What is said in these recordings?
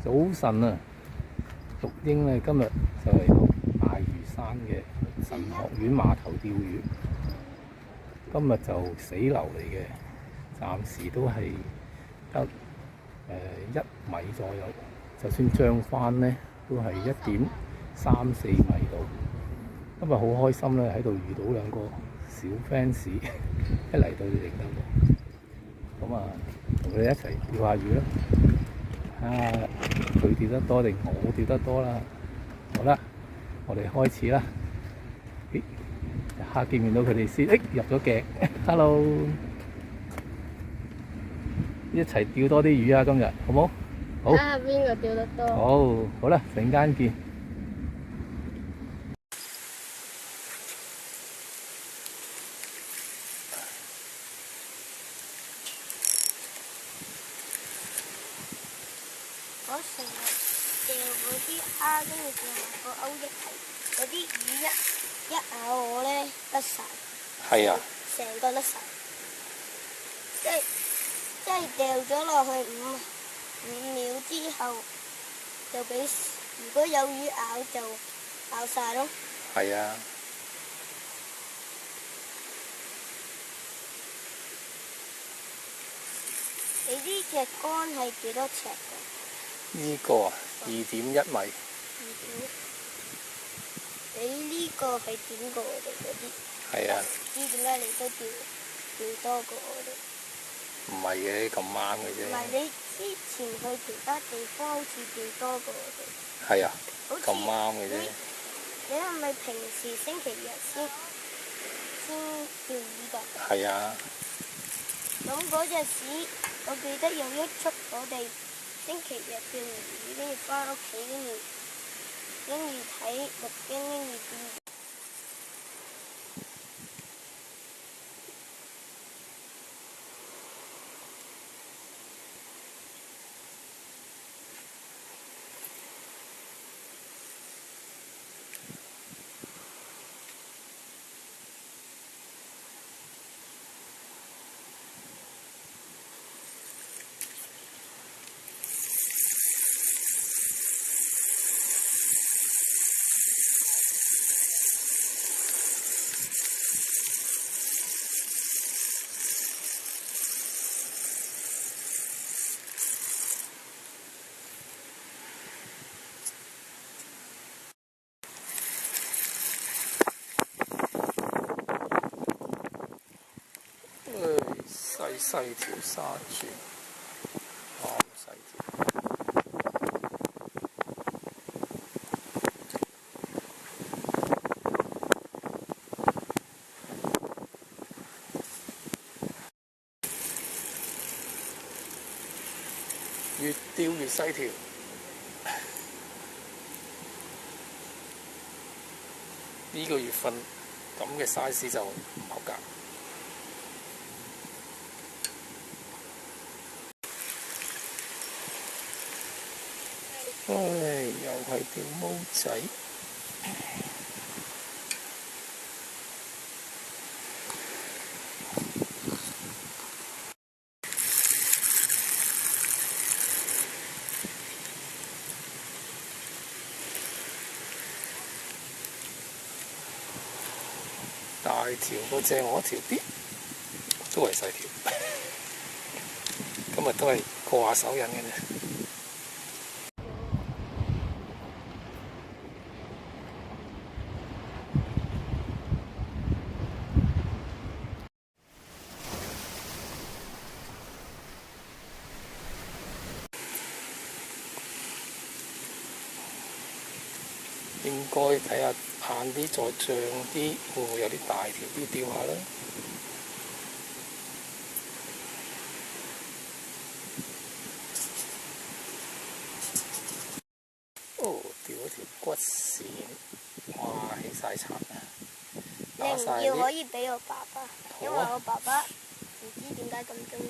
早晨啊，陸英咧今日就嚟到大嶼山嘅神學院碼頭釣魚。今日就死流嚟嘅，暫時都係得1米左右。就算漲翻咧，都係1.34米度。今日好開心咧，喺度遇到兩個小 fans， 一嚟到就認得我。咁啊，同佢哋一齊釣下魚啦。佢釣得多定我釣得多啦？好啦，我哋開始啦。一下見面到佢哋先，入咗鏡。Hello， 一齊釣多啲魚啊！今日好冇？好。睇下邊個釣得多。好啦，陣間見。我成日釣嗰啲蝦，跟住釣埋個歐益係嗰啲魚一咬我咧，甩晒。係啊。成個甩晒，即係掉咗落去五秒之後，就俾如果有魚咬就咬晒咯。係啊。你呢隻竿係幾多尺㗎？呢個啊，2.1米。你呢個係點過我哋嗰啲？係啊。唔知點解你都釣多過我哋？唔係嘅，咁啱嘅啫。唔係你之前去其他地方好似釣多過我哋。係啊。咁啱嘅啫。你係咪平時星期日先釣魚㗎？係啊。咁嗰陣時，我記得有一出我哋星期日釣魚，跟住翻屋企，跟住睇錄音，跟住釣。細條沙柱，咁細條。越釣越細條。呢個月份咁嘅 size 就唔合格。又係條毛仔。大條嗰隻我條啲，都係細條。今日都係過下手癮嘅啫。應該睇下晏啲再漲啲，會唔會有啲大條啲釣下啦？釣咗條骨線，哇！起晒塵啊！你唔要可以俾我爸爸，因為我爸爸唔知點解咁中意。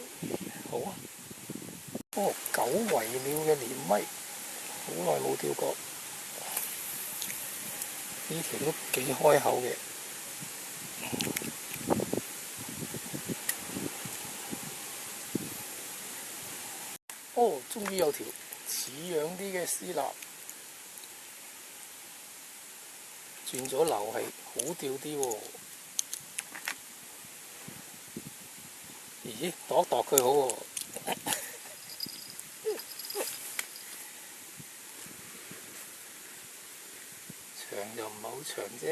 好啊！久違了嘅連咪，好耐冇釣過。呢條都幾開口嘅。終於有條似似樣啲嘅絲襪，轉咗流係好吊啲喎。咦，度一度佢好喎。長又唔係好長啫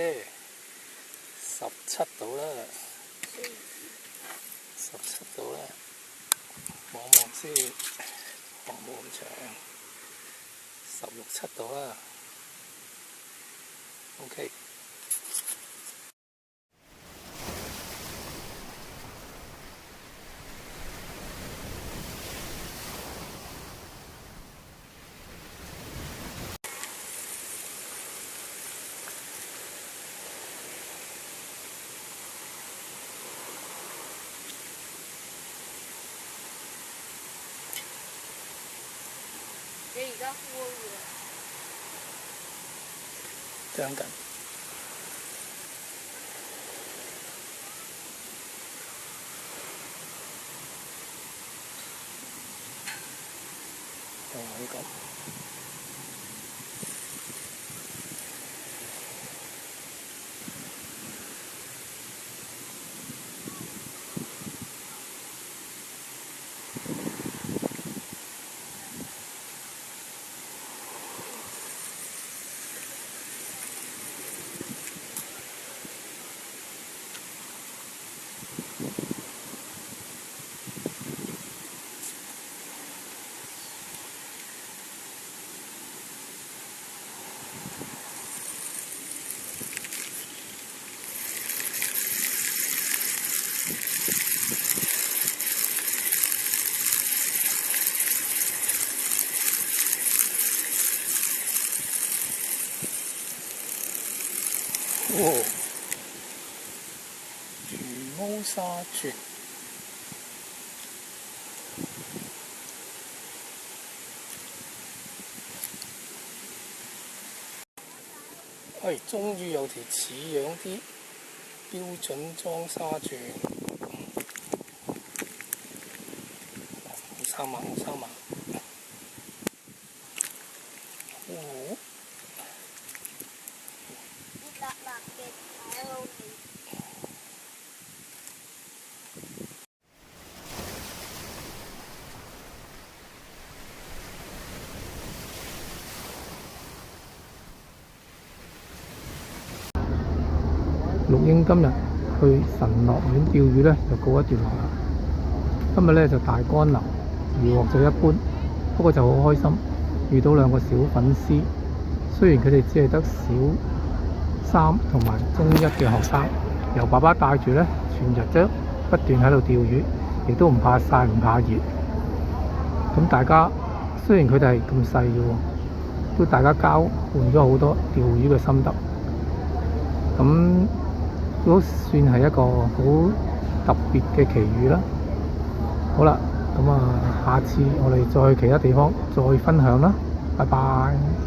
，17度啦，17度啦，望望先，冇咁長，16、17度啦。OK。你而家敷嘅？張緊。係咁。哦，魚毛沙鑽，終於有條似樣啲標準裝沙鑽，好生猛，好生猛。哦，熱辣辣嘅打撈麵。陸英今日去神樂苑釣魚呢，就告一段落啦。今日呢，就大乾流，魚獲就一般，不過就好開心，遇到2個小粉絲。雖然佢哋只係得小3同埋中1嘅學生，由爸爸帶住呢，全日啫不斷喺度釣魚，亦都唔怕曬唔怕熱。咁大家雖然佢哋係咁細嘅喎，都大家交換咗好多釣魚嘅心得。咁都算係一個好特別嘅奇遇啦。好啦，咁下次我哋再去其他地方再分享啦。拜拜。